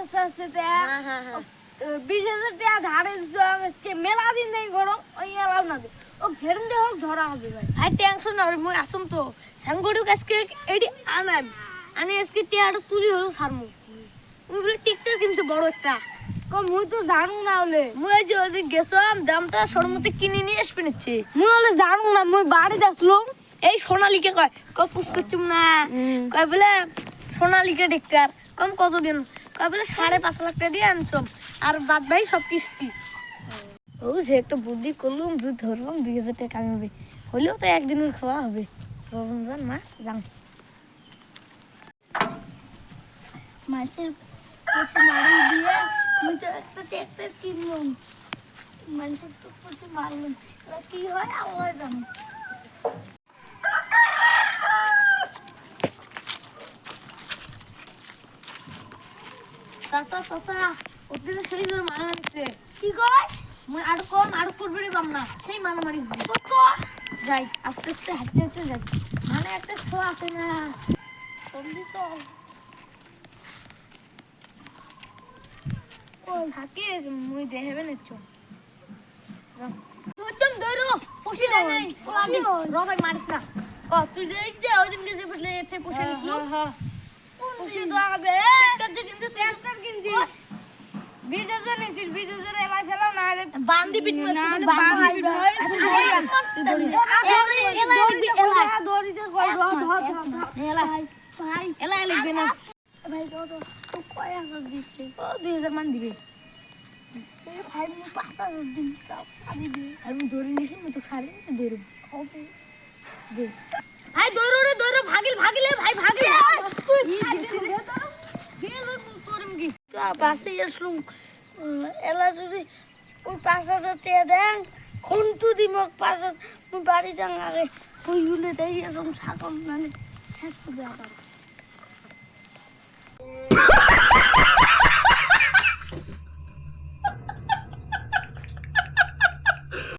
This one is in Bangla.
আছে আছে হ্যাঁ 20,000 টাকা ধারে দিছো আজকে মেলা দিন নেই গরো ওই এলাও না দে ও ঝেড়ন দে হোক ধরা হবে ভাই ভাই টেনশন না রে মুই আসুম তো সামগড়ু আজকে এডি আনান আমি আজকে টিয়াটা তুলি হলো সারমু মুই বলে টিকটার কিনছে বড় একটা কম মুই তো জানু না হলে মুই যে ওদিক গেছাম দামটা সরমতে কিনে নিয়ে আসবে নিচ্ছে মুই হলে জানু না মুই বাড়ি আসলাম এই সোনালীকে কয় পুষ করছুম না কয় বলে সোনালীকে টিকটার কম কতদিন কয় বলে 5.5 লাখ টাকা দিয়ে আনছম আর বাদ ভাই সব কিস্তি ও যে একটা বুদ্ধি করলুম দুধ ধরলাম 2,000 টাকা কামাবে হলেও তো একদিনের খাওয়া হবে রমজান মাস জান মাছের পয়সা মারি দিয়ে মুই তো একটা ট্রাক্টর কিনলাম মাছের তো পয়সা মারলাম এবার কি হয় আল্লাহ জানে চাচা ওদিকে সেই জোর মারামারি কি কস মুই আর কম আর করবে রে বামনা সেই মারামারি কত যাই আস্তে আস্তে হাঁটতে হাঁটতে যাই মানে একটা শো আছে না সন্ধি চল ও থাকে মুই দেখাবে নিচ্ছ তোচম দইরো পুষি দেয় নাই ওলাবি র ভাই মারিস না ক তুই যে ওই দিন যে ফুটলে এসে পুষে নিছিস হ্যাঁ পুষি তো হবে ট্রাক্টর যে কিনতে ট্রাক্টর কিনছিস 20,000 নিছিস 20,000 এলাই ফেলাও না হলে বান্দি পিট মাছ না কিছু বান্দি পিট হয় তুই দড়িতে কই এলা ভাই এলা লাগবে না ভাই কত তো কয় হাজার দিছিস ও 2,000 মান দিবে ভাই মু 5,000 দিন তাও আদি দি আর আমি ধরে নিছি মুই তো ছাড়ি ধরে হবে দে ভাই দৌড়ো রে দৌড়ো ভাগিলে ভাই ভাগিলে তুই গেল তোরম কি বাসে আসলুম এলা যদি ওই 5,000 টাকা দেন খন্টু দিমক 5,000 বাড়ি যান আগে ওইগুলো দেই এরকম ছাগল মানে থাকতে দেওয়া